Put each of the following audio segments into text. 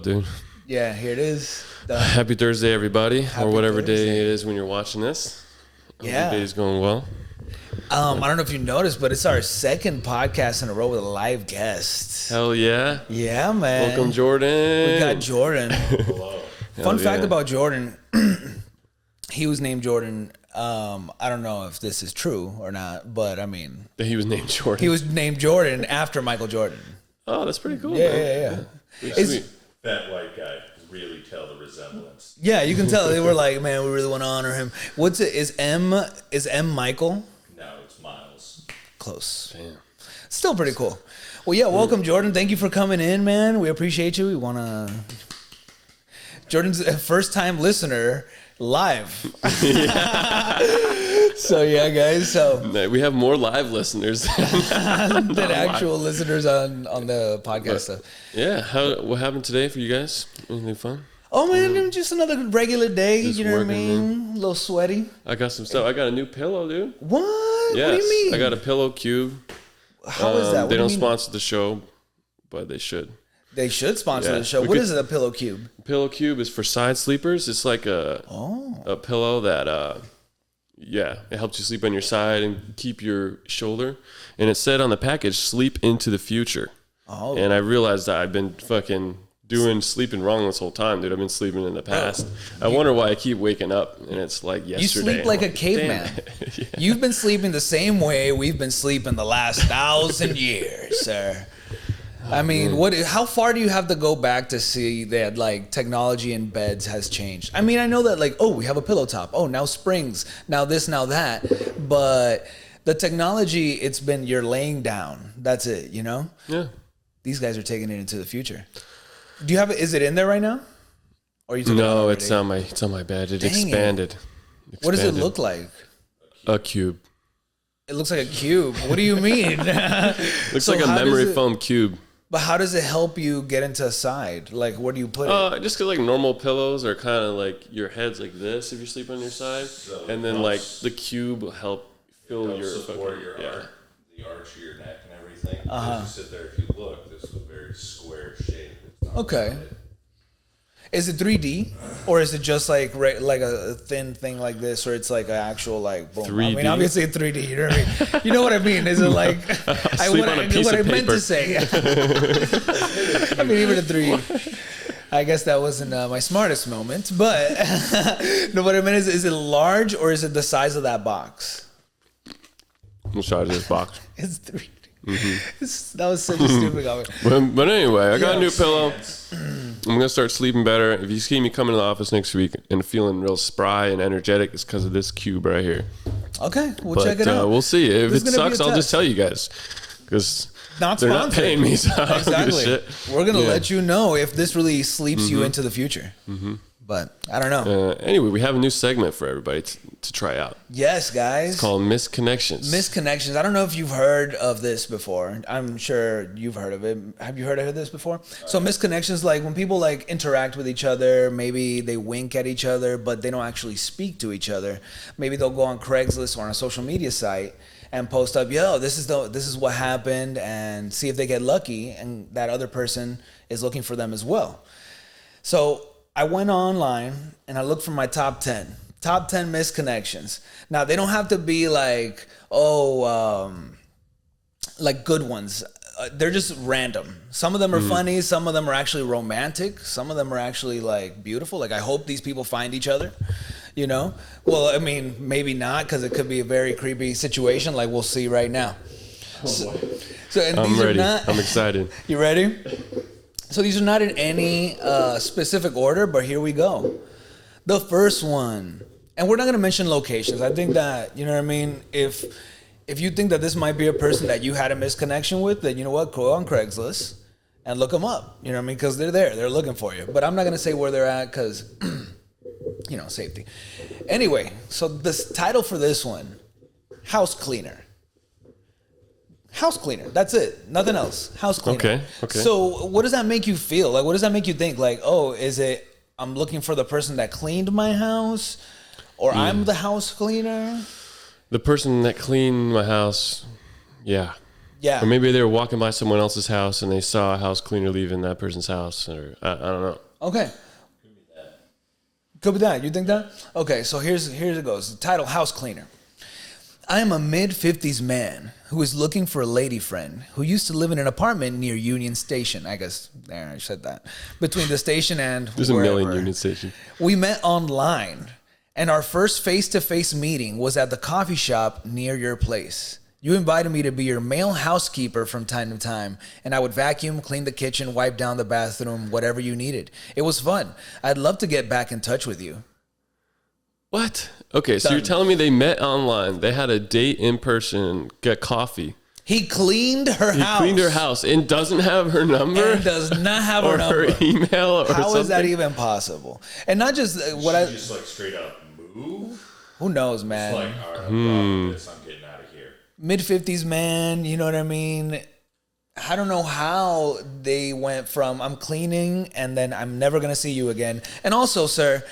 dude. Yeah, here it is. Happy Thursday, everybody, Happy or whatever Thursday. day it is when you're watching this. Hope Yeah. your day's going well. I don't know if you noticed, but it's our second podcast in a row with a live guest. Hell yeah. Yeah, man. Welcome, Jordan. We got Jordan. Hello. Fun fact yeah. about Jordan, he was named Jordan. I don't know if this is true or not, but I mean, He was named Jordan. he was named Jordan after Michael Jordan. Oh, that's pretty cool. Yeah, man. yeah. Pretty It's- sweet. That white guy really tell the resemblance. Yeah, you can tell they were like, man, we really want to honor him. What's it? Is M Michael? No, it's Miles. Close. Damn. Still pretty cool. Well, yeah, welcome, Jordan. Thank you for coming in, man. We appreciate you. We want to... Jordan's a first-time listener live. So, yeah, guys. So, We have more live listeners. than actual listeners on the podcast stuff. Yeah. What happened today for you guys? Anything fun? Oh, man, just another regular day. Just You know what I working, mean? A little sweaty. I got some stuff. I got a new pillow, dude. What? Yes. What do you mean? I got a pillow cube. How is that? What They do you don't mean? sponsor the show, but they should. They should sponsor Yeah. the show. We What could- is it, a pillow cube? Pillow cube is for side sleepers. It's like a pillow that it helps you sleep on your side and keep your shoulder. And it said on the package, sleep into the future. Oh. And I realized that I've been fucking sleeping wrong this whole time, dude. I've been sleeping in the past. I wonder why I keep waking up and it's like You yesterday. sleep like a I'm caveman. damn it. Yeah. You've been sleeping the same way we've been sleeping the last 1,000 years, sir. I mean, how far do you have to go back to see that like technology in beds has changed? I mean, I know that like, oh, we have a pillow top. Oh, now springs. Now this, now that. But the technology, it's been you're laying down. That's it, you know? Yeah. These guys are taking it into the future. Do you have it? Is it in there right now? Or you took it out No, already? it's on my bed. It Dang it. expanded. What does it Expanded. look like? A cube. It looks like a cube. What do you mean? Looks So like a how does memory it- foam cube. But how does it help you get into a side? Like, where do you put it? Just cause like normal pillows are kind of like your head's like this if you sleep on your side, and then like the cube will help fill Help your support fucking, your yeah. arch, the arch of your neck and everything. As you sit there, if you look, this is a very square shape. It's not Okay. rounded. Is it 3D or is it just like like a thin thing like this, or it's like an actual like boom? I 3D? mean, obviously it's 3D. You know what I mean? You know what I mean? Is it like Sleep on a piece what of I meant paper. to say? I mean, even a 3D. I guess that wasn't my smartest moment, but no. What I meant is it large or is it the size of that box? I'm sorry, this box. It's 3D. That was such a stupid comment. But anyway, I got a new Yes. pillow. I'm gonna start sleeping better. If you see me coming to the office next week and feeling real spry and energetic, it's because of this cube right here. Okay, we'll But check it out. we'll see. If This it is gonna be sucks, a I'll just test. tell you guys because Not they're not sponsored. paying me. So I don't give a Exactly. shit. We're gonna Yeah. let you know if this really sleeps you into the future. But I don't know. Anyway, we have a new segment for everybody to try out. Yes, guys. Called Misconnections. Misconnections. I don't know if you've heard of this before. I'm sure you've heard of it. Have you heard of this before? So misconnections, like when people like interact with each other, maybe they wink at each other, but they don't actually speak to each other. Maybe they'll go on Craigslist or on a social media site and post up, yo, this is what happened, and see if they get lucky and that other person is looking for them as well. So I went online and I looked for my top 10 misconnections. Now they don't have to be like, like good ones. They're just random. Some of them are funny. Some of them are actually romantic. Some of them are actually like beautiful. Like I hope these people find each other, you know? Well, I mean, maybe not, because it could be a very creepy situation like we'll see right now. So and I'm these ready. are not, I'm excited. you ready? So these are not in any specific order, but here we go. The first one, and we're not going to mention locations. I think that, you know what I mean? If you think that this might be a person that you had a misconnection with, then you know what? Go on Craigslist and look them up. You know what I mean? Because they're there. They're looking for you. But I'm not going to say where they're at because, you know, safety. Anyway, so this title for this one, House Cleaner. House cleaner. That's it. Nothing else. House cleaner. Okay. So what does that make you feel? Like, what does that make you think? Like, oh, is it I'm looking for the person that cleaned my house, or I'm the house cleaner? The person that cleaned my house, yeah. Yeah. Or maybe they were walking by someone else's house and they saw a house cleaner leaving that person's house, or I don't know. Okay. Could be that. You think that? Okay, so here's it goes. The title, House Cleaner. I am a mid-50s man who is looking for a lady friend who used to live in an apartment near Union Station. I guess, there, I said that. Between the station and There's wherever. a million Union Station. We met online, and our first face-to-face meeting was at the coffee shop near your place. You invited me to be your male housekeeper from time to time, and I would vacuum, clean the kitchen, wipe down the bathroom, whatever you needed. It was fun. I'd love to get back in touch with you. What? Okay, so Done. you're telling me they met online, they had a date in person, get coffee. He cleaned her house. He cleaned her house and doesn't have her number? And does not have her or number. her email or How something? is that even possible? And not just what She I... just like straight up move. Who knows, It's man? like, all right, I'm this. I'm getting out of here. Mid-50s man, you know what I mean? I don't know how they went from I'm cleaning and then I'm never going to see you again. And also, sir,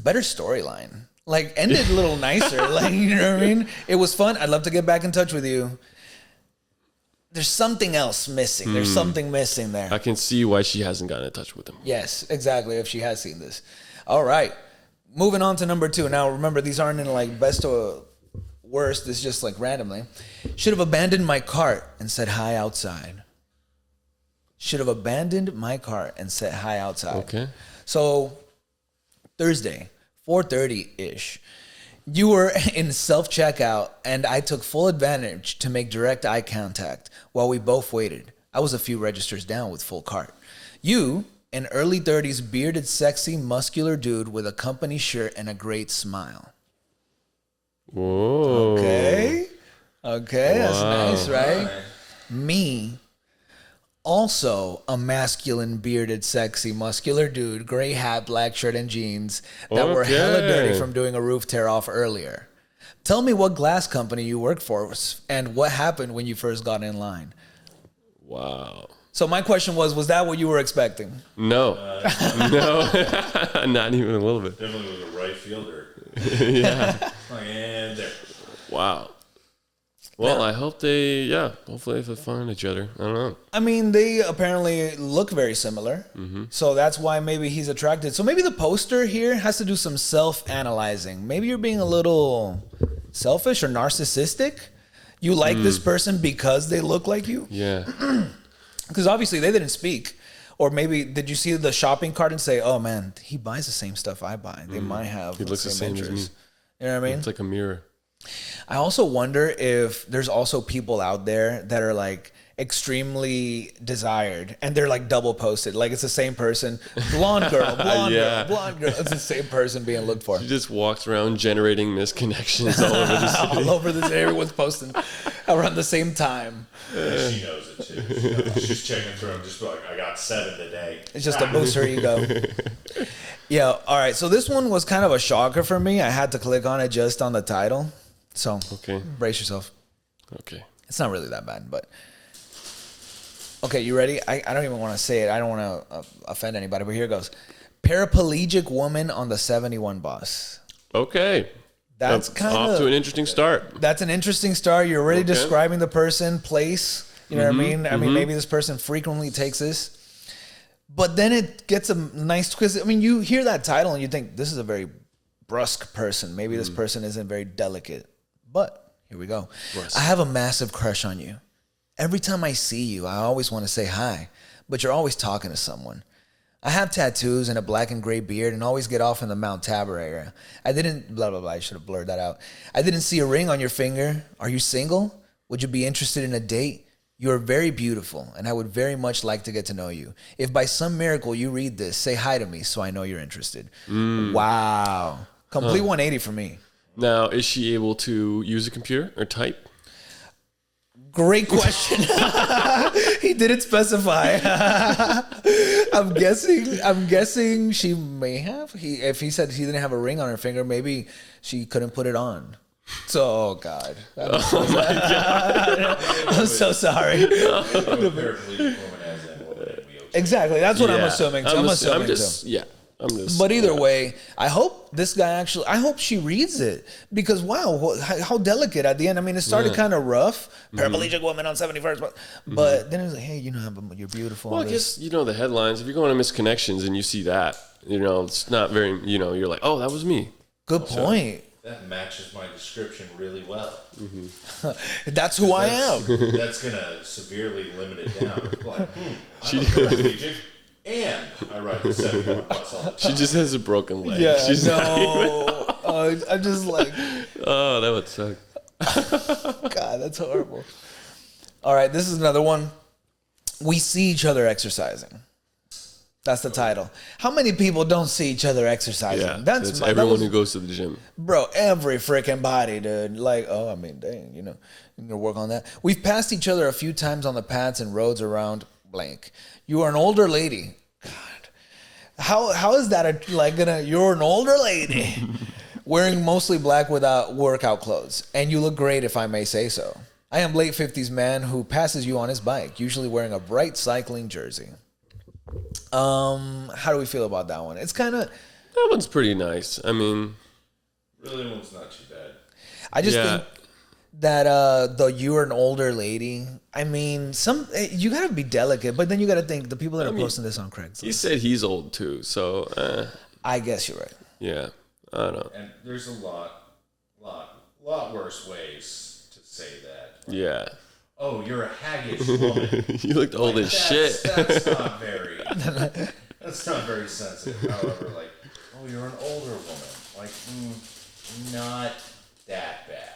better storyline. Like, ended a little nicer. Like, you know what I mean? It was fun. I'd love to get back in touch with you. There's something else missing. There's something missing there. I can see why she hasn't gotten in touch with him. Yes, exactly, if she has seen this. All right. Moving on to number 2. Now, remember, these aren't in like best or worst. It's just like randomly. Should have abandoned my cart and said hi outside. Should have abandoned my cart and said hi outside. Okay. So, Thursday, 4:30-ish. You were in self-checkout, and I took full advantage to make direct eye contact while we both waited. I was a few registers down with full cart. You, an early 30s, bearded, sexy, muscular dude with a company shirt and a great smile. Whoa. Okay, that's Wow. nice, right? Me, also a masculine, bearded, sexy, muscular dude, gray hat, black shirt, and jeans that were hella dirty Okay. from doing a roof tear off earlier. Tell me what glass company you work for and what happened when you first got in line. Wow. So my question was that what you were expecting? No. No. Not even a little bit. Definitely was a right fielder. Yeah. Like, and there. Wow. Well, I hope hopefully they find each other. I don't know. I mean, they apparently look very similar. So that's why maybe he's attracted. So maybe the poster here has to do some self-analyzing. Maybe you're being a little selfish or narcissistic. You like this person because they look like you? Yeah. Because obviously they didn't speak. Or maybe did you see the shopping cart and say, oh man, he buys the same stuff I buy. They might have He looks the same as me. interests. You know what I mean? It's like a mirror. I also wonder if there's also people out there that are like extremely desired and they're like double posted. Like it's the same person. Blonde girl, blonde Yeah. girl, blonde girl. It's the same person being looked for. He just walks around generating misconnections all over the city. All over this, everyone's posting around the same time. She knows it too. She's checking through them just like, I got 7 today. It's just to boost her ego. Yeah, all right. So this one was kind of a shocker for me. I had to click on it just on the title. So Okay. brace yourself. Okay. It's not really that bad, but okay, you ready? I don't even want to say it. I don't want to offend anybody, but here it goes. Paraplegic woman on the 71 bus. Okay. That's Off kind to an of interesting start. that's an interesting start. You're already Okay. describing the person, place. You know what I mean? I mean, maybe this person frequently takes this, but then it gets a nice twist. I mean, you hear that title and you think this is a very brusque person. Maybe this person isn't very delicate. But here we go. Brusque. I have a massive crush on you. Every time I see you, I always want to say hi, but you're always talking to someone. I have tattoos and a black and gray beard and always get off in the Mount Tabor area. I didn't, blah, blah, blah. I should have blurred that out. I didn't see a ring on your finger. Are you single? Would you be interested in a date? You are very beautiful, and I would very much like to get to know you. If by some miracle you read this, say hi to me so I know you're interested. Wow. Complete 180 for me. Now, is she able to use a computer or type? Great question. He didn't specify. I'm guessing she may have. If he said he didn't have a ring on her finger, maybe she couldn't put it on. So, oh God. I'm so sorry. Paraplegic woman has that woman in a wheelchair. Exactly. That's what I'm Yeah. assuming. I'm assuming I'm just, too. yeah. I'm just. But either way, I hope I hope she reads it because wow, how delicate at the end. I mean, it started kind of rough. Paraplegic woman on 71st, but then it was like, hey, you're beautiful. Well, I guess the headlines. If you're going to Misconnections and you see that, it's not very. You're like, oh, that was me. Good point. That matches my description really well. That's who I am. That's gonna severely limit it down. Like, I'm a paraplegic. And I ride the 71 bus all the time. She just has a broken leg. Yeah, She's I'm just like, oh, that would suck. God, that's horrible. All right, this is another one. We see each other exercising. That's the title. How many people don't see each other exercising? Yeah, that's everyone who goes to the gym. Bro, every freaking body, dude. Like, oh, I mean, dang, you gonna work on that. We've passed each other a few times on the paths and roads around blank. You are an older lady. God, how is that you're an older lady wearing mostly black without workout clothes, and you look great if I may say so. I am late 50s man who passes you on his bike, usually wearing a bright cycling jersey. How do we feel about that one? It's kind of that one's pretty nice. I mean, really, one's not too bad. I just think that you're an older lady. I mean, you gotta be delicate, but then you gotta think the people that are posting this on Craigslist. He said he's old too, so I guess you're right. Yeah, I don't know. And there's a lot worse ways to say that. Like, yeah. Oh, you're a haggish woman. You looked old as shit. That's not very. That's not very sensitive. However, like, oh, you're an older woman. Like, not that bad.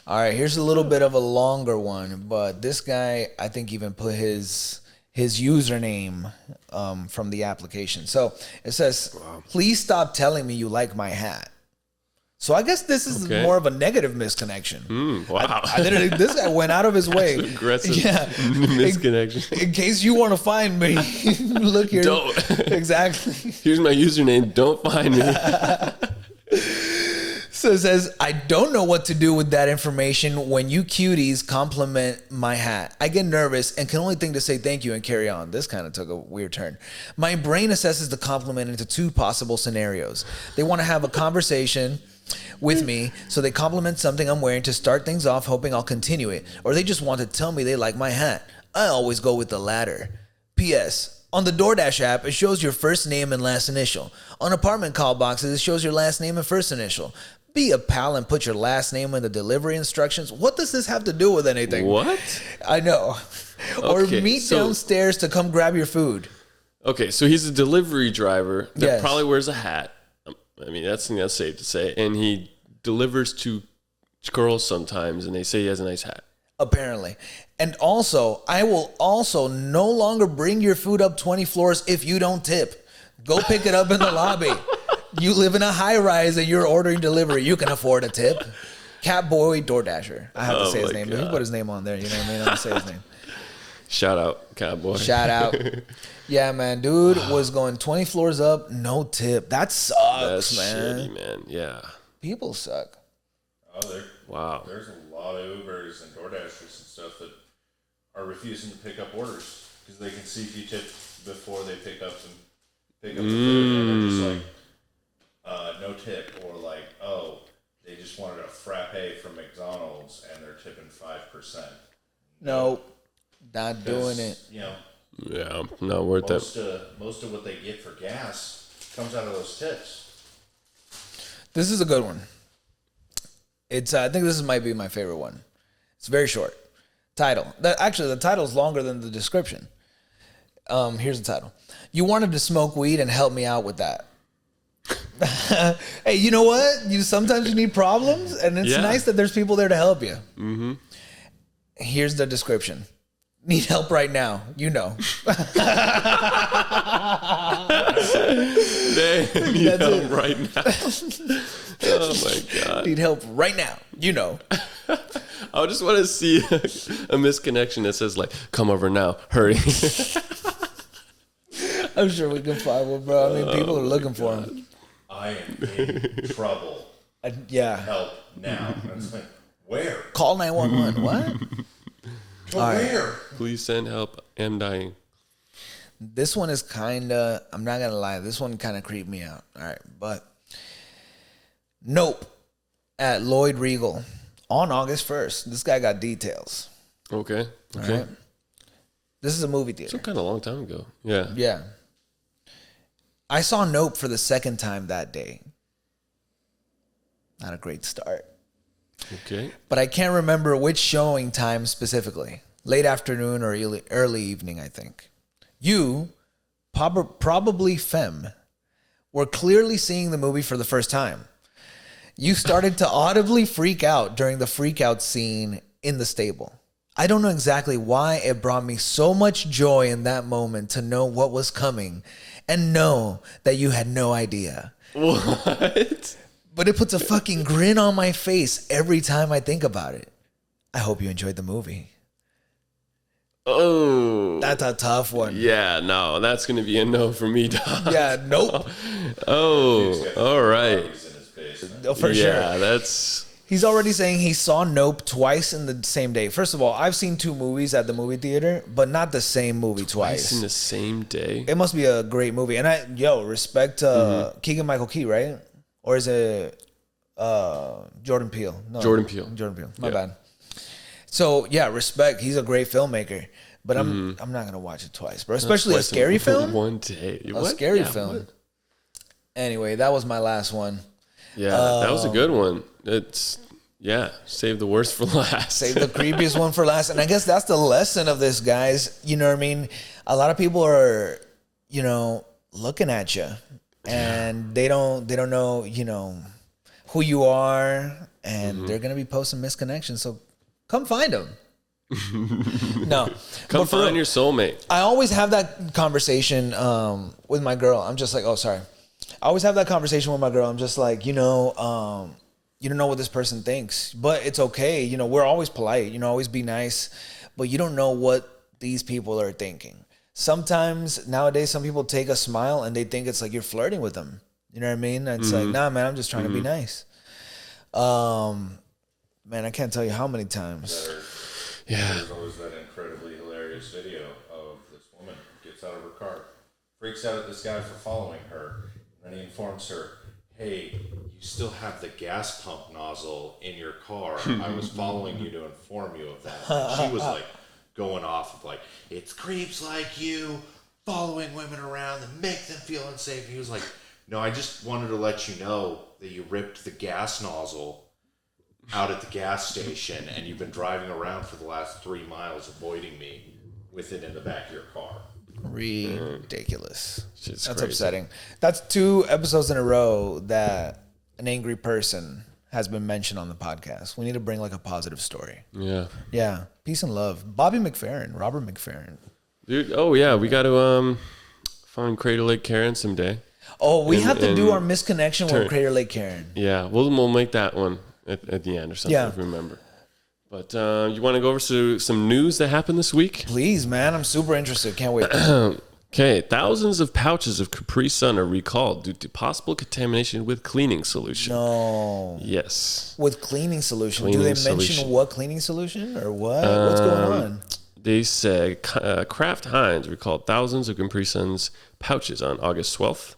All right, here's a little bit of a longer one, but this guy, I think, even put his username from the application. So it says, "Please stop telling me you like my hat." So I guess this is more of a negative misconnection. Wow. I literally, this guy went out of his way. That's aggressive. Yeah. Misconnection. In case you want to find me, look here. Don't. Exactly. Here's my username. Don't find me. So it says, I don't know what to do with that information when you cuties compliment my hat. I get nervous and can only think to say thank you and carry on. This kind of took a weird turn. My brain assesses the compliment into two possible scenarios. They want to have a conversation with me, so they compliment something I'm wearing to start things off, hoping I'll continue it. Or they just want to tell me they like my hat. I always go with the latter. P.S. On the DoorDash app, it shows your first name and last initial. On apartment call boxes, it shows your last name and first initial. Be a pal and put your last name in the delivery instructions. What does this have to do with anything? What? I know. Or meet downstairs to come grab your food. Okay, so he's a delivery driver that probably wears a hat. I mean, that's safe to say. And he delivers to girls sometimes, and they say he has a nice hat. Apparently. And also, I will also no longer bring your food up 20 floors if you don't tip. Go pick it up in the lobby. You live in a high rise and you're ordering delivery. You can afford a tip. Catboy DoorDasher. I have to say his name. He put his name on there. You know what I mean? I'm going to say his name. Shout out, Catboy. Shout out. Yeah, man. Dude was going 20 floors up, no tip. That sucks, That's man. shitty, man. Yeah. People suck. Oh, wow. There's a lot of Ubers and DoorDashers and stuff that are refusing to pick up orders because they can see if you tip before they pick up the food, and they're just like, no tip, or like, oh, they just wanted a frappe from McDonald's and they're tipping 5%. No, not doing it. You know, yeah, not worth it. Most of what they get for gas comes out of those tips. This is a good one. It's I think this might be my favorite one. It's very short. Title. Actually, the title is longer than the description. Here's the title. You wanted to smoke weed and help me out with that. Hey, you know what? Sometimes you need problems, and it's nice that there's people there to help you. Mm-hmm. Here's the description. Need help right now. You know. They need help right now. Oh my God. Need help right now. You know. I just want to see a misconnection that says like, come over now. Hurry. I'm sure we can find one, bro. I mean, people are looking for him. I am in trouble. Yeah. Help now. It's like, where? Call 911. What? Where? Please send help. I'm dying. This one is kind of, I'm not going to lie, this one kind of creeped me out. All right, but Nope at Lloyd Regal on August 1st. This guy got details. Okay. All right. This is a movie theater. Some kind of long time ago. Yeah. Yeah. I saw Nope for the second time that day. Not a great start. Okay. But I can't remember which showing time specifically. Late afternoon or early evening, I think. You, probably Femme, were clearly seeing the movie for the first time. You started to audibly freak out during the freak out scene in the stable. I don't know exactly why it brought me so much joy in that moment to know what was coming and know that you had no idea. What? But it puts a fucking grin on my face every time I think about it. I hope you enjoyed the movie. Oh. That's a tough one. Yeah, no, that's going to be a no for me, dog. Yeah, nope. Oh, all right. Oh, for sure. Yeah, that's... He's already saying he saw Nope twice in the same day. First of all, I've seen 2 movies at the movie theater, but not the same movie twice. In the same day? It must be a great movie. And respect to Keegan-Michael Key, right? Or is it Jordan Peele? No, Jordan Peele. My bad. So, yeah, respect. He's a great filmmaker. But I'm not going to watch it twice, bro. Especially a scary film. One day. A scary film. What? Anyway, that was my last one. Yeah, that was a good one. It's, save the worst for last. Save the creepiest one for last. And I guess that's the lesson of this, guys. You know what I mean? A lot of people are, looking at you. And they don't know, who you are. And they're going to be posting misconnections. So come find them. No. Come find your soulmate. I always have that conversation with my girl. I'm just like, oh, sorry. I always have that conversation with my girl. I'm just like, you don't know what this person thinks, but it's okay. We're always polite, always be nice, but you don't know what these people are thinking. Sometimes nowadays, some people take a smile and they think it's like you're flirting with them. You know what I mean? It's like, nah, man, I'm just trying to be nice. Man, I can't tell you how many times. Yeah. There's always that incredibly hilarious video of this woman gets out of her car, freaks out at this guy for following her. And he informs her, hey, you still have the gas pump nozzle in your car. I was following you to inform you of that. And she was like going off of like, it's creeps like you following women around and make them feel unsafe. And he was like, no, I just wanted to let you know that you ripped the gas nozzle out at the gas station and you've been driving around for the last 3 miles avoiding me with it in the back of your car. Ridiculous. That's crazy. Upsetting. That's 2 episodes in a row that an angry person has been mentioned on the podcast. We need to bring like a positive story. Yeah. Peace and love. Robert McFerrin. Dude, oh yeah, we got to find Crater Lake Karen someday. Oh, we have to do our misconnection with Crater Lake Karen. Yeah, we'll make that one at the end or something if we remember. But you want to go over to some news that happened this week? Please, man. I'm super interested. Can't wait. Okay. Thousands of pouches of Capri Sun are recalled due to possible contamination with cleaning solution. No. Yes. With cleaning solution. Do they mention what cleaning solution or what? What's going on? They said Kraft Heinz recalled thousands of Capri Sun's pouches on August 12th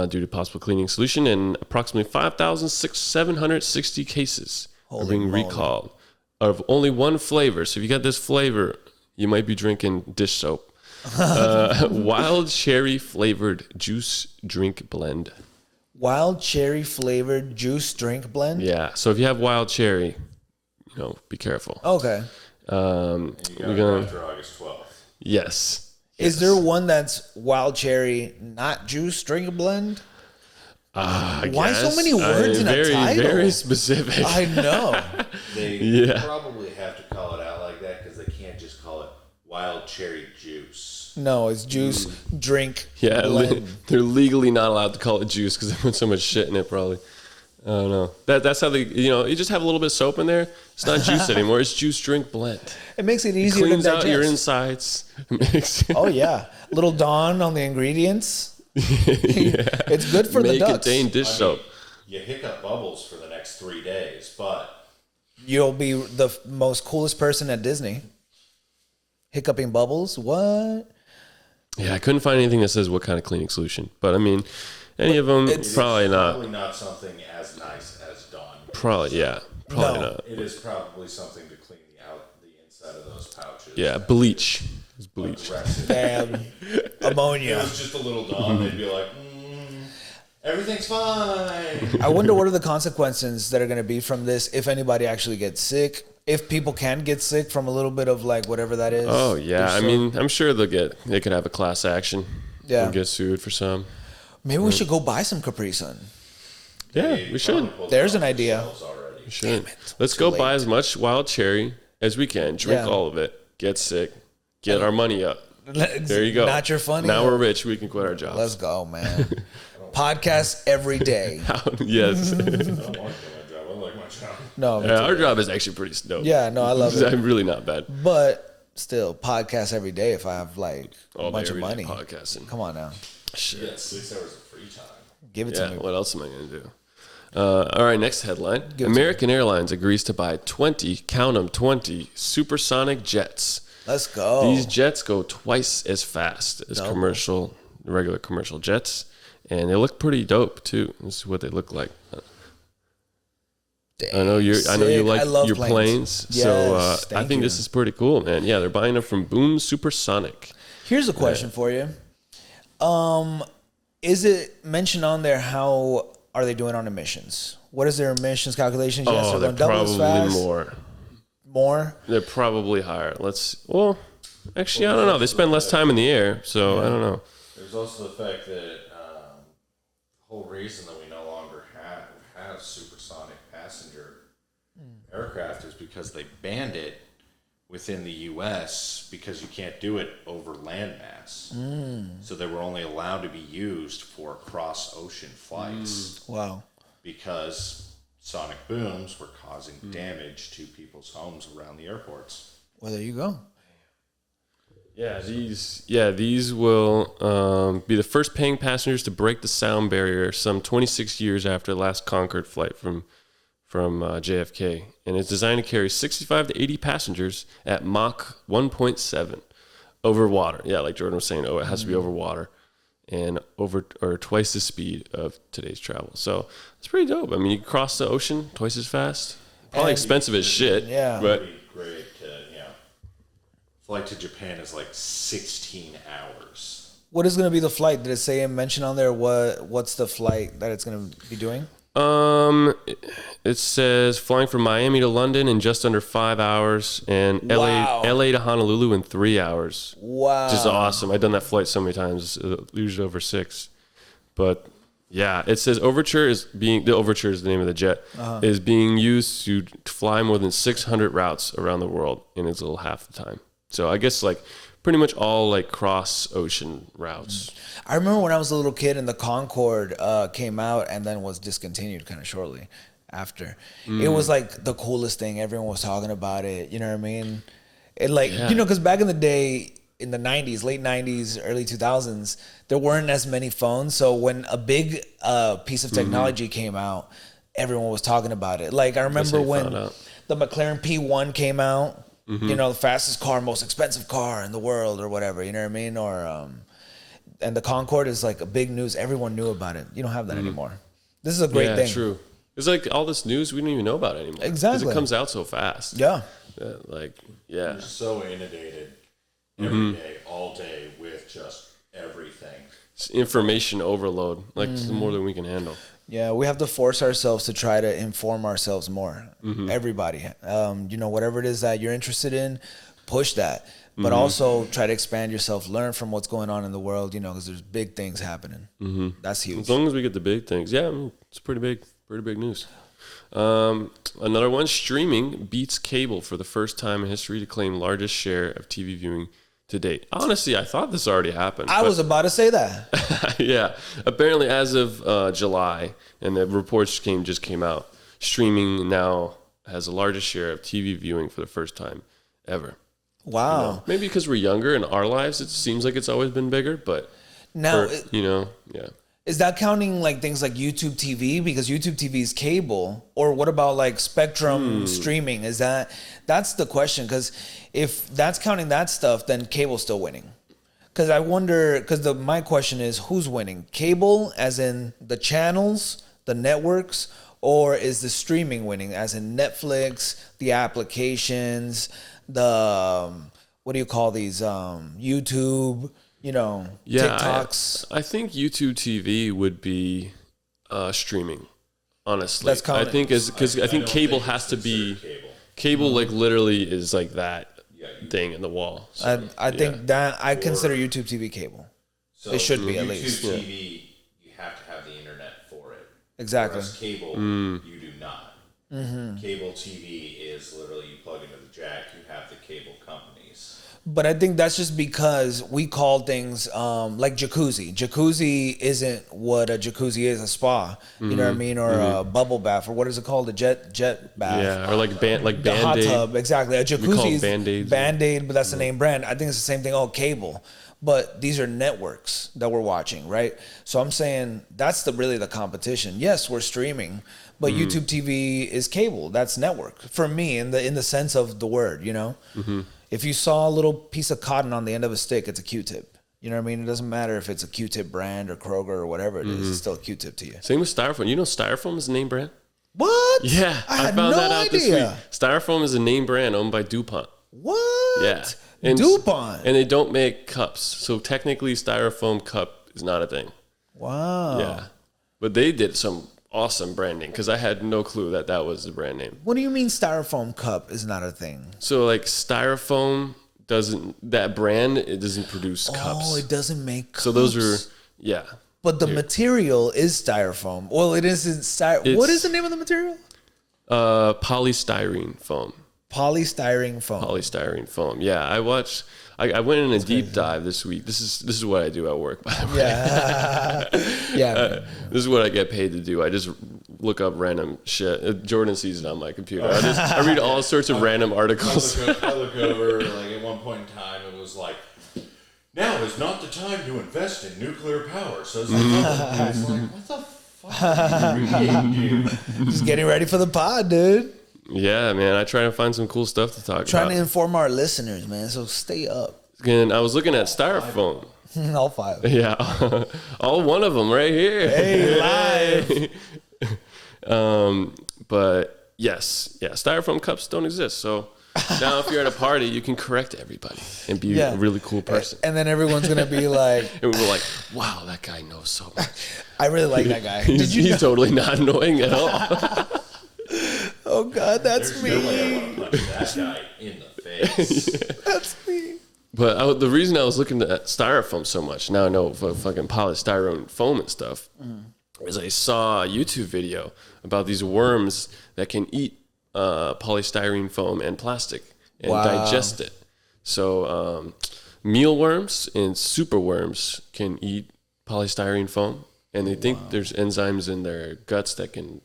due to possible cleaning solution, and approximately 5,760 cases are being recalled. Of only one flavor. So if you got this flavor, you might be drinking dish soap. Wild cherry flavored juice drink blend. Wild cherry flavored juice drink blend? Yeah. So if you have wild cherry, be careful. Okay. And you got it after August 12th. Yes. Is there one that's wild cherry, not juice drink blend? Why so many words in a title? Very specific. I know. They probably have to call it out like that because they can't just call it wild cherry juice. No, it's juice drink blend. They're legally not allowed to call it juice because they put so much shit in it probably. I don't know. That's how they, you just have a little bit of soap in there. It's not juice anymore. It's juice drink blend. It makes it easier to digest. Cleans out your insides. Oh, yeah. Little Dawn on the ingredients. It's good for the ducks. May contain dish soap. You hiccup bubbles for the next 3 days, but you'll be the most coolest person at Disney. Hiccuping bubbles? What? Yeah, I couldn't find anything that says what kind of cleaning solution. But I mean, any of them, probably not. Probably not something as nice as Dawn. Probably, yeah. Probably No. not. It is probably something to clean the inside of those pouches. Yeah, bleach. It's bleach. Aggressive. Damn. It Ammonia. was just a little Dawn. They'd be like, everything's fine. I wonder what are the consequences that are going to be from this if anybody actually gets sick. If people can get sick from a little bit of like whatever that is. Oh yeah, I mean, I'm sure they could have a class action. Yeah. And get sued for some. Maybe we should go buy some Capri Sun. Yeah, we should. There's an idea. We should. Let's go buy as much wild cherry as we can. Drink all of it. Get sick. Get our money up. There you go. Not your funny. Now we're rich. We can quit our jobs. Let's go, man. Podcast every day. Yes. I don't want to do my job. I like my job. No. Yeah, our job is actually pretty dope. Yeah, no, I love it. I'm really not bad. But still, podcast every day if I have like All a bunch day, of every day money. podcasting. Come on now. Shit. You got 6 hours of free time. Give it Yeah, to me. what else am I going to do? All right, next headline. American Airlines agrees to buy 20, count them, 20 supersonic jets. Let's go. These jets go twice as fast as regular commercial jets, and they look pretty dope too. This is what they look like. Dang, I know you sick. like I love your planes, so Yes, I thank think you. this is pretty cool, man. Yeah, they're buying them from Boom Supersonic. Here's a question for you. Is it mentioned on there how are they doing on emissions? What is their emissions calculations? Yes, Oh, they're going double as probably fast. more. More? They're probably higher. Actually, I don't know. They spend less time in the air, so I don't know. There's also the fact that the whole reason that we no longer have supersonic passenger aircraft is because they banned it within the U.S. because you can't do it over landmass. So they were only allowed to be used for cross-ocean flights Wow. because sonic booms were causing damage to people's homes around the airports. Well, there you go. Yeah, these will be the first paying passengers to break the sound barrier some 26 years after the last Concorde flight from JFK, and it's designed to carry 65 to 80 passengers at Mach 1.7 over water. Yeah, like Jordan was saying, it has to be over water and twice the speed of today's travel. So it's pretty dope. I mean, you can cross the ocean twice as fast. Probably expensive as shit. Yeah. But It'd be great to, flight to Japan is like 16 hours. What is going to be the flight? Did it say mention on there what's the flight that it's going to be doing? it says flying from Miami to London in just under 5 hours, and Wow. LA to Honolulu in 3 hours. Wow. Which is awesome. I've done that flight so many times, usually over 6. But yeah, it says the Overture is the name of the jet, is being used to fly more than 600 routes around the world in its little half the time. So I guess like pretty much all like cross ocean routes. I remember when I was a little kid and the Concorde came out and then was discontinued kind of shortly after. It was like the coolest thing. Everyone was talking about it. You know what I mean? It because back in the day, in the 90s, late 90s, early 2000s, there weren't as many phones. So when a big piece of technology came out, everyone was talking about it. Like I remember when the McLaren P1 came out, the fastest car, most expensive car in the world or whatever, you know what I mean? Or, and the Concorde is like a big news. Everyone knew about it. You don't have that anymore. This is a great thing. Yeah, true. It's like all this news we don't even know about anymore. Exactly. Because it comes out so fast. Yeah. You're so inundated every day, all day with just everything. It's information overload. Like it's more than we can handle. Yeah, we have to force ourselves to try to inform ourselves more. Everybody, whatever it is that you're interested in, push that. But also try to expand yourself, learn from what's going on in the world, because there's big things happening. That's huge. As long as we get the big things. Yeah, it's pretty big news. Another one, streaming beats cable for the first time in history to claim largest share of TV viewing to date. Honestly, I thought this already happened. I was about to say that. Yeah, apparently as of July, and the reports just came out, streaming now has the largest share of TV viewing for the first time ever. Wow. Maybe because we're younger in our lives, it seems like it's always been bigger, but Now, yeah. is that counting like things like YouTube TV? Because YouTube TV is cable. Or what about like Spectrum streaming? That's the question. Because if that's counting that stuff, then cable's still winning. Because I wonder, because my question is, who's winning? Cable, as in the channels, the networks, or is the streaming winning, as in Netflix, the applications, the, what do you call these, YouTube, TikToks? I think YouTube TV would be streaming, honestly. That's common. I think because I think cable has to be, cable like literally is like that thing in the wall. So, I think that I consider YouTube TV cable. So it should be at YouTube least. TV, you have to have the internet for it. Exactly. Whereas cable, you do not. Cable TV is literally you plug into the jack. You have the cable companies. But I think that's just because we call things like jacuzzi. Jacuzzi isn't what a jacuzzi is, a spa. You know what I mean? Or a bubble bath, or what is it called? A jet bath. Yeah, or like the Band-Aid. hot tub, exactly. A jacuzzi is Band-Aids. Band-Aid, but that's the name brand. I think it's the same thing. Oh, cable. But these are networks that we're watching, right? So I'm saying that's really the competition. Yes, we're streaming, but YouTube TV is cable. That's network for me in the sense of the word. If you saw a little piece of cotton on the end of a stick, it's a Q-tip. You know what I mean? It doesn't matter if it's a Q-tip brand or Kroger or whatever it is. It's still a Q-tip to you. Same with Styrofoam. You know Styrofoam is a name brand? What? Yeah, I had found no that out this week. idea. Styrofoam is a name brand owned by DuPont. What? Yeah. And, DuPont. And they don't make cups. So technically, Styrofoam cup is not a thing. Wow. Yeah. But they did some awesome branding because I had no clue that was the brand name. What do you mean styrofoam cup is not a thing? So like Styrofoam that brand, it doesn't produce cups. Oh, it doesn't make cups. So those are, yeah. But the material is styrofoam. Well, it isn't what is the name of the material? Polystyrene foam. Polystyrene foam. Polystyrene foam. Yeah, I went in a deep dive this week. This is what I do at work, by the way. Yeah. Yeah. This is what I get paid to do. I just look up random shit. Jordan sees it on my computer. I read all sorts of random articles. I look over, like at one point in time, it was like, now is not the time to invest in nuclear power. So it's like, what the fuck are you reading, dude? Just getting ready for the pod, dude. Yeah, man. I try to find some cool stuff to talk about. Trying to inform our listeners, man. So stay up. And I was looking at Styrofoam. All five. Yeah. All one of them right here. Hey, live. But yes. Yeah. Styrofoam cups don't exist. So now if you're at a party, you can correct everybody and be a really cool person. And then everyone's going to be like... And we're like, wow, that guy knows so much. I really like that guy. He's totally not annoying at all. Oh, God, that's me. There's no way I want to punch that guy in the face. That's me. But the reason I was looking at Styrofoam so much, now I know fucking polystyrene foam and stuff, is I saw a YouTube video about these worms that can eat polystyrene foam and plastic and digest it. So mealworms and superworms can eat polystyrene foam, and they think there's enzymes in their guts that can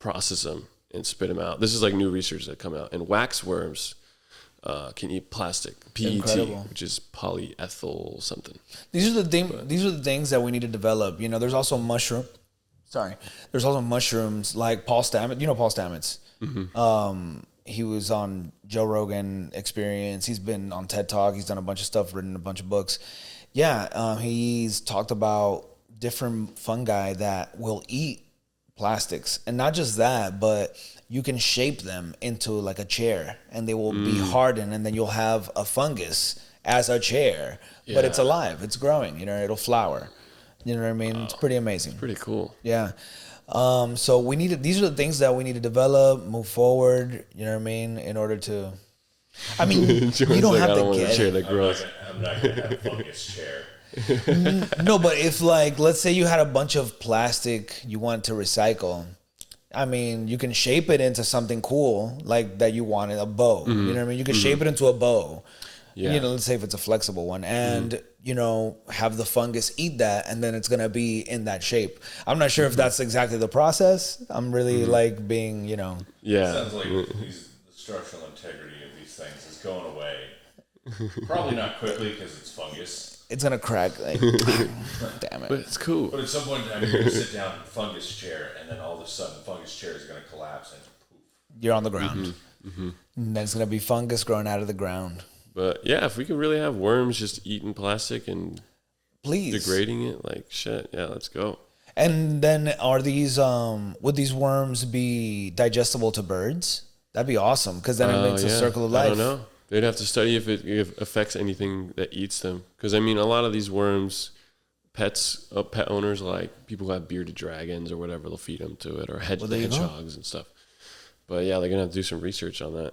process them and spit them out. This is like new research that come out. And waxworms can eat plastic, PET, Incredible. which is polyethyl something. These are the things that we need to develop. There's also There's also mushrooms like Paul Stamets. You know Paul Stamets. Mm-hmm. He was on Joe Rogan Experience. He's been on TED Talk. He's done a bunch of stuff, written a bunch of books. Yeah, he's talked about different fungi that will eat plastics, and not just that, but you can shape them into like a chair, and they will be hardened, and then you'll have a fungus as a chair, but it's alive, it's growing. It'll flower. You know what I mean? It's pretty amazing. Pretty cool. Yeah. So these are the things that we need to develop, move forward. You know what I mean? In order to, I mean, you don't have to get chair it. that grows. I'm not gonna have a fungus chair. No, but if let's say you had a bunch of plastic you want to recycle, I mean, you can shape it into something cool, like that you wanted, a bow. You know what I mean? You can shape it into a bow. Yeah. Let's say if it's a flexible one, and have the fungus eat that, and then it's gonna be in that shape. I'm not sure if that's exactly the process. I'm really like being, Yeah. Sounds like the structural integrity of these things is going away. Probably not quickly because it's fungus. It's gonna crack. Like, damn it! But it's cool. But at some point in time, you're going to sit down in a fungus chair, and then all of a sudden, fungus chair is going to collapse and poof. You're on the ground. And then it's gonna be fungus growing out of the ground. But yeah, if we could really have worms just eating plastic and Please. degrading it, like shit, yeah, let's go. And then are these would these worms be digestible to birds? That'd be awesome because then it makes a circle of life. I don't know. They'd have to study if it affects anything that eats them. Because I mean, a lot of these worms, pet owners, like people who have bearded dragons or whatever, they'll feed them to it, or hedgehogs and stuff. But yeah, they're gonna have to do some research on that.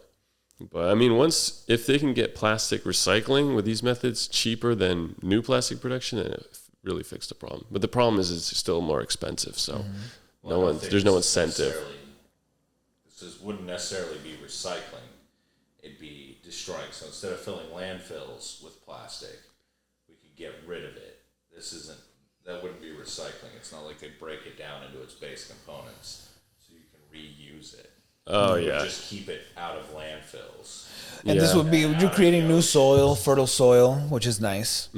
But I mean, if they can get plastic recycling with these methods cheaper than new plastic production, then it really fixed the problem. But the problem is it's still more expensive. So there's no incentive. This wouldn't necessarily be recycling. It'd be destroying. So instead of filling landfills with plastic, we could get rid of it. That wouldn't be recycling. It's not like they break it down into its base components so you can reuse it. Oh, You yeah. would just keep it out of landfills. And this would be you're creating new soil, fertile soil, which is nice.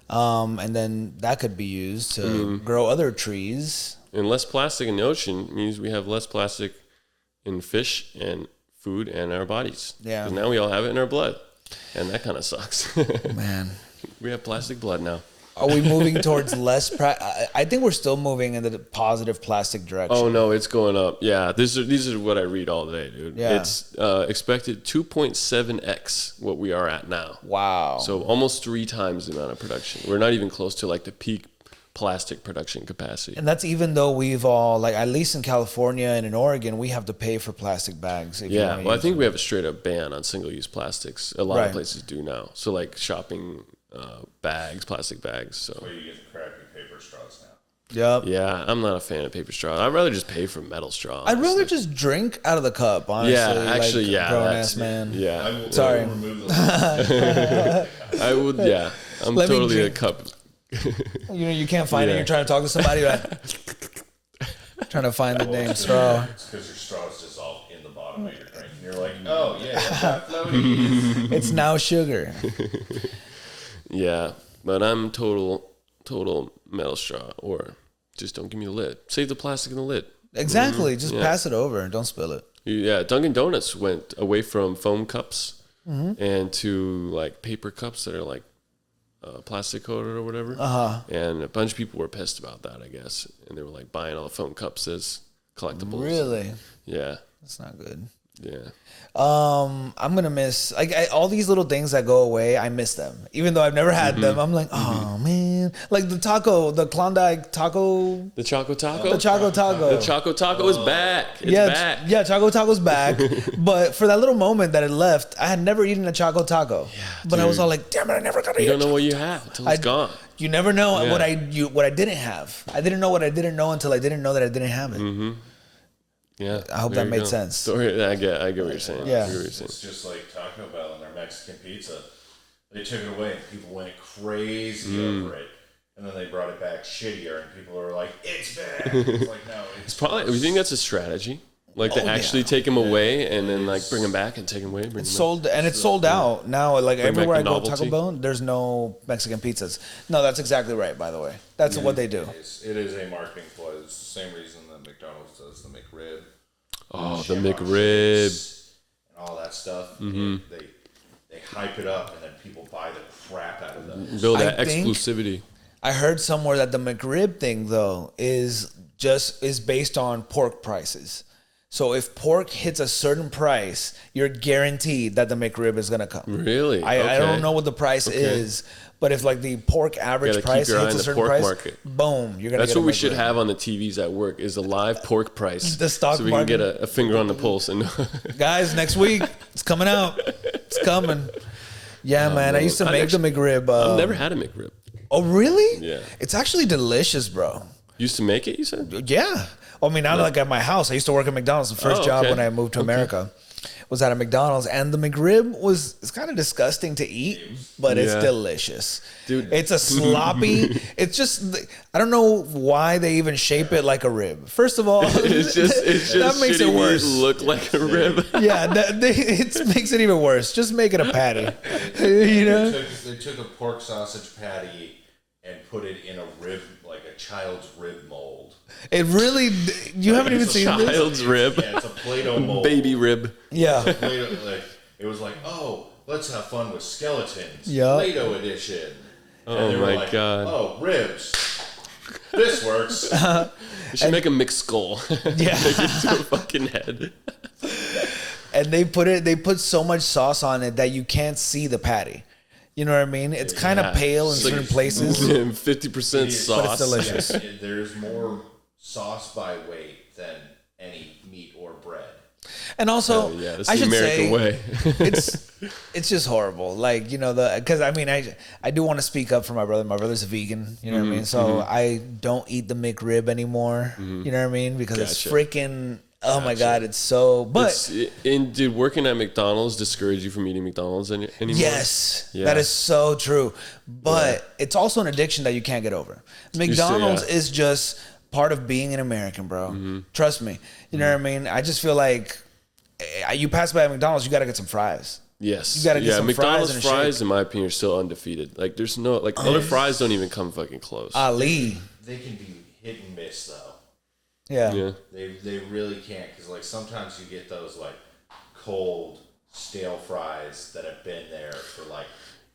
And then that could be used to grow other trees. And less plastic in the ocean means we have less plastic in fish and food and our bodies. Yeah. Because now we all have it in our blood. And that kind of sucks. Man. We have plastic blood now. Are we moving towards less? I think we're still moving in the positive plastic direction. Oh, no, it's going up. Yeah, these are what I read all day, dude. Yeah. It's expected 2.7x what we are at now. Wow. So almost 3 times the amount of production. We're not even close to like the peak plastic production capacity. And that's even though we've all, like, at least in California and in Oregon, we have to pay for plastic bags. If you Yeah, wanna well, I use think them. we have a straight up ban on single use plastics. A lot Right. of places do now. So like shopping bags, plastic bags. So Where you get the crappy paper straws now. Yep. yeah, I'm not a fan of paper straw. I'd rather just pay for metal straw. I'd rather honestly. just drink out of the cup, honestly. Yeah, actually, like, yeah, grown that's- ass man. Yeah, I will Sorry. remove those. I would. Yeah, I'm Let me totally a drink. cup. You know, you can't find it. Yeah. You're trying to talk to somebody, like, trying to find the dang straw. It's because your straw is dissolved in the bottom of your drink. And you're like, oh, yeah, floaties. It's now sugar. Yeah, but I'm total metal straw, or just don't give me the lid. Save the plastic in the lid. Exactly. Just Yeah. pass it over and don't spill it. Yeah, Dunkin' Donuts went away from foam cups and to like paper cups that are like plastic coated or whatever. And a bunch of people were pissed about that, I guess, and they were like buying all the foam cups as collectibles. Really? Yeah, That's not good. yeah. I'm gonna miss all these little things that go away. I miss them, even though I've never had them. I'm like, oh man, like the Klondike taco, The Choco Taco. the Choco Taco. The Choco Taco is back. It's yeah, back. yeah, Choco Taco's back. But for that little moment that it left, I had never eaten a Choco Taco. But I was dude. all like, damn it, I never got to eat. You don't know what you have until it's gone. You never know Yeah. what I didn't have. I didn't know what I didn't know until I didn't know that I didn't have it. Yeah. I hope there that you made go. sense. Story, I get what you're saying. Yeah. I get what you're saying. It's just like Taco Bell and their Mexican pizza. They took it away and people went crazy over it. And then they brought it back shittier and people were like, it's bad. It's like, no, it's Probably. You think that's a strategy? Like to actually take them away and then like bring them back and take them away. Bring them Sold and it's sold out now. Like everywhere I the go to Taco novelty. Bell, there's no Mexican pizzas. No, that's exactly right. By the way, that's what they do. It is a marketing ploy. It's the same reason that McDonald's does the McRib. Oh, the Shamrock McRib. shakes And all that stuff. They hype it up and then people buy the crap out of them. Build that I think- exclusivity. I heard somewhere that the McRib thing though is based on pork prices. So if pork hits a certain price, you're guaranteed that the McRib is gonna come. Really? I Okay. don't know what the price is, but if like the pork average Gotta keep price your eye hits on a the certain pork price, market. boom, you're gonna. That's get a what we should McRib. have on the TVs at work is the live pork price. The stock so we market. can get a finger on the pulse. And Guys, next week it's coming out. It's coming. Yeah, man. I used to I've make the McRib. I've never had a McRib. Oh, really? Yeah. It's actually delicious, bro. Used to make it, you said? Yeah. I mean, not like at my house. I used to work at McDonald's. The first Oh, job okay. when I moved to America was at a McDonald's, and the McRib it's kind of disgusting to eat, but it's Yeah. delicious. Dude. It's a sloppy. It's just I don't know why they even shape it like a rib. First of all, It's just that makes shitty it worse. look like a rib. Yeah, it makes it even worse. Just make it a patty. You know. They took a pork sausage patty and put it in a rib, like a child's rib mold. It really. You haven't even seen this. Child's rib. Yeah, it's a Play-Doh mold. Baby rib. Yeah. Play-Doh, like, it was like, oh, let's have fun with skeletons. Yep. Play-Doh edition. Oh my god. Oh, ribs. This works. You should make a mixed skull. Yeah. Make it to a fucking head. And they put so much sauce on it that you can't see the patty. You know what I mean? It's kind of pale in certain places. 50% sauce. But it's delicious. There's more sauce by weight than any meat or bread. And also, Yeah, that's I the should American say, way. it's just horrible. Like, you know, because I mean, I do want to speak up for my brother. My brother's a vegan. You know what I mean? So I don't eat the McRib anymore. You know what I mean? Because it's freaking. Oh my God, it's so. But did working at McDonald's discourage you from eating McDonald's anymore? yes, that is so true. But it's also an addiction that you can't get over. McDonald's is just part of being an American, bro. Trust me. You know what I mean? I just feel like you pass by McDonald's, you got to get some fries. Yes. You got to get some McDonald's fries. fries, in my opinion, are still undefeated. Like, there's no, like, other fries don't even come fucking close. Ali. They can be hit and miss, though. Yeah. They really can't, because, like, sometimes you get those, like, cold, stale fries that have been there for, like,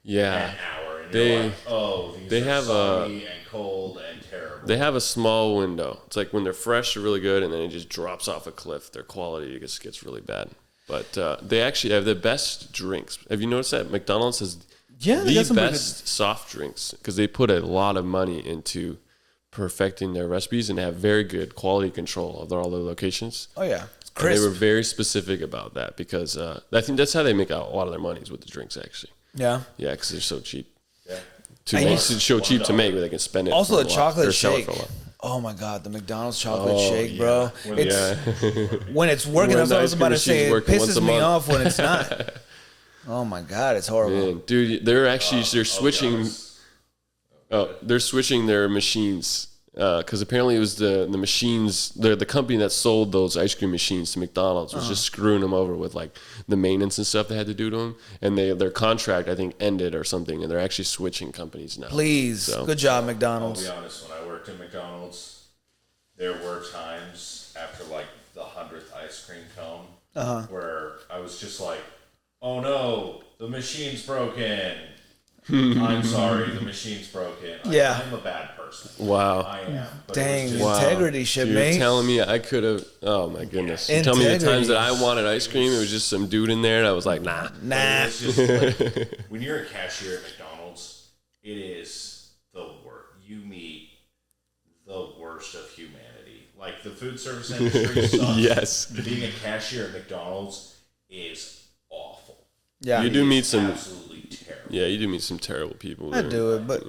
an hour. And you're like, oh, these are soggy and cold and terrible. They have a small window. It's like when they're fresh, they're really good, and then it just drops off a cliff. Their quality just gets really bad. But they actually have the best drinks. Have you noticed that McDonald's has the best soft drinks? Because they put a lot of money into perfecting their recipes and have very good quality control of all their locations. Oh, yeah. It's crisp. And they were very specific about that because I think that's how they make out a lot of their money is with the drinks, actually. Yeah. Yeah, because they're so cheap. Yeah. It's so cheap to make, but they can spend it. Also, for the chocolate shake. For a lot. Oh my God, the McDonald's chocolate shake, bro. Yeah. When it's working, that's what I was about to say. It pisses me off when it's not. Oh my God, it's horrible. Man, dude, they're switching. They're switching their machines because apparently it was the machines. The company that sold those ice cream machines to McDonald's was just screwing them over with like the maintenance and stuff they had to do to them, and their contract I think ended or something, and they're actually switching companies now. Please, good job, McDonald's. I'll be honest, when I worked at McDonald's, there were times after like the 100th ice cream cone where I was just like, "Oh no, the machine's broken." I'm sorry, the machine's broken. I'm a bad person. Wow. I am. Dang, integrity shit, mate. You're telling me I could have, oh my goodness. You're telling me the times that I wanted ice cream, it was just some dude in there and I was like, nah. It's just like, when you're a cashier at McDonald's, it is the worst. You meet the worst of humanity. Like, the food service industry sucks. Yes. Being a cashier at McDonald's is awful. Yeah. You do meet some absolutely terrible. Yeah, you do meet some terrible people. I do it, but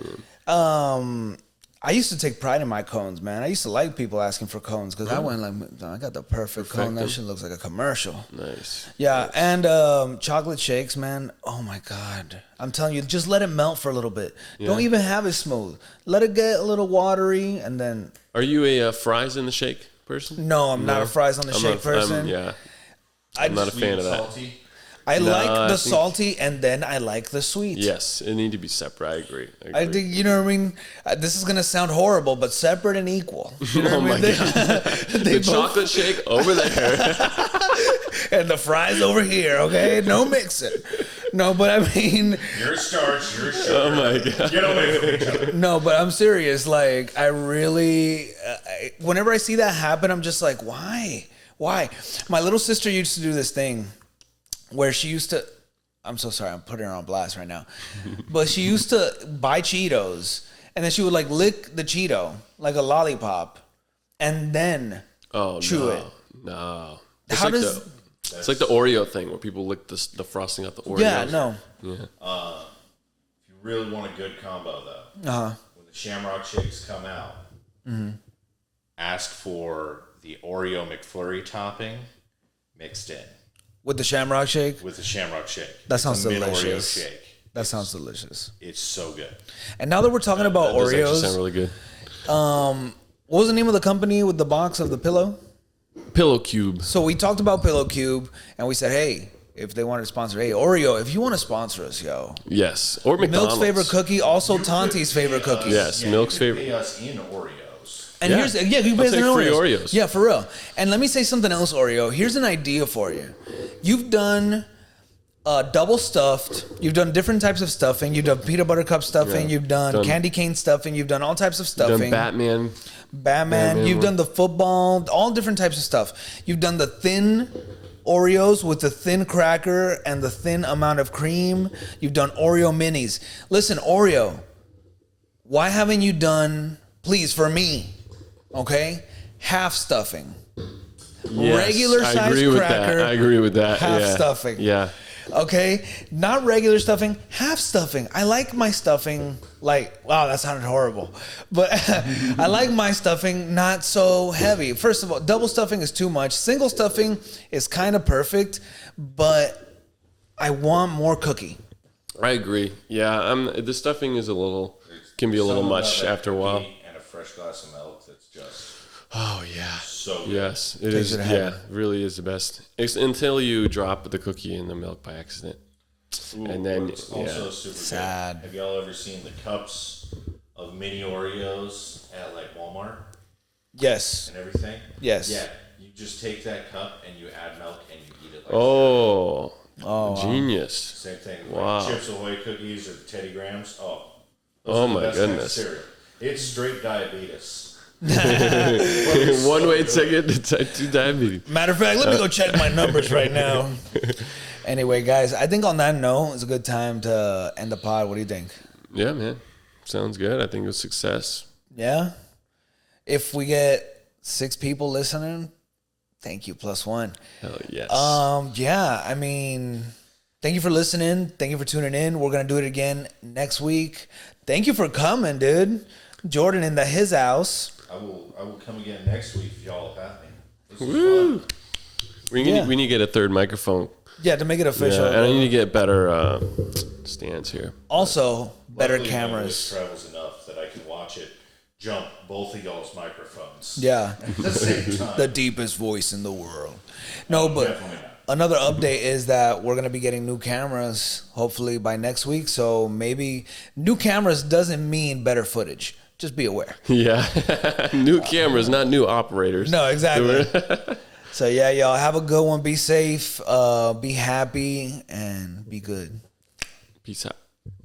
I used to take pride in my cones, man. I used to like people asking for cones because I went like, I got the perfect cone. That shit looks like a commercial. Nice. Yeah, and chocolate shakes, man. Oh my God, I'm telling you, just let it melt for a little bit. Yeah. Don't even have it smooth. Let it get a little watery, and then. Are you a fries in the shake person? No, I'm not a fries on the shake person. I'm not a fan of that. Salty? I like the salty, and then I like the sweet. Yes, it need to be separate. I agree. I think, you know what I mean? This is going to sound horrible, but separate and equal. You know my God. The chocolate shake over there. And the fries over here, okay? No mixing. No, but I mean... Your starch, your sugar. Oh, my God. Get away from each other. No, but I'm serious. Like, I really... whenever I see that happen, I'm just like, why? Why? My little sister used to do this thing where she used to, I'm so sorry, I'm putting her on blast right now, but she used to buy Cheetos and then she would like lick the Cheeto like a lollipop and then chew it. No. It's it's like the Oreo thing where people lick the frosting out the Oreos. Yeah, no. Yeah. If you really want a good combo though, when the Shamrock Shakes come out, ask for the Oreo McFlurry topping mixed in. With the Shamrock Shake? With the Shamrock Shake. That sounds delicious. Oreo shake. That sounds delicious. It's so good. And now that we're talking about that Oreos, does sound really good. What was the name of the company with the box of the pillow? Pillow Cube. So we talked about Pillow Cube, and we said, hey, if they wanted to sponsor, hey, Oreo, if you want to sponsor us, yo. Yes. Or McDonald's. Milk's favorite cookie, also Tanti's favorite cookie. Yes, Milk's favorite. Pay us in Oreos. And Yeah. you can pay us in I'll take free Oreos. Oreos. Yeah, for real. And let me say something else, Oreo. Here's an idea for you. You've done Double stuffed. You've done different types of stuffing. You've done peanut butter cup stuffing. Yeah. You've done candy cane stuffing. You've done all types of stuffing. Done Batman. You've done the football. All different types of stuff. You've done the thin Oreos with the thin cracker and the thin amount of cream. You've done Oreo minis. Listen, Oreo, why haven't you done, please, for me, okay, half stuffing? Yes, Regular size cracker. I agree with that. Half Yeah. stuffing. Yeah. Okay, not regular stuffing, half stuffing. I like my stuffing like, wow, that sounded horrible. But I like my stuffing not so heavy. First of all, double stuffing is too much. Single stuffing is kind of perfect, but I want more cookie. I agree. Yeah, the stuffing is can be a little much after a while. And a fresh glass of milk that's just Oh yeah. so good. Yes, it is. Yeah, really is the best. Until you drop the cookie in the milk by accident. Ooh, And then, it's also super Sad. good. Have y'all ever seen the cups of mini Oreos at like Walmart Yes. and everything? Yes. Yeah, you just take that cup and you add milk and you eat it like Oh, wow. genius. same thing. Wow. Like Chips Ahoy cookies or the Teddy Grahams. Oh, Oh, are the my best kind of goodness. cereal. It's straight diabetes. One way ticket to type 2 diabetes. Matter of fact, let me go check my numbers right now. Anyway, guys, I think on that note, it's a good time to end the pod. What do you think? Yeah, man. Sounds good. I think it was success. Yeah? If we get 6 people listening, thank you, +1. Hell yes. Yeah, I mean, thank you for listening. Thank you for tuning in. We're going to do it again next week. Thank you for coming, dude. Jordan in his house. I will come again next week if y'all have me. This was Woo. fun. We need to get a third microphone. Yeah, to make it official. Yeah, and I need to get better stands here. Also, better Luckily, my cameras. voice travels enough that I can watch it jump both of y'all's microphones. Yeah. At the same time. The deepest voice in the world. No, but Definitely not. another update is that we're going to be getting new cameras hopefully by next week. So maybe new cameras doesn't mean better footage. Just be aware. Yeah. New cameras, not new operators. No, exactly. So yeah, y'all have a good one. Be safe, be happy, and be good. Peace out.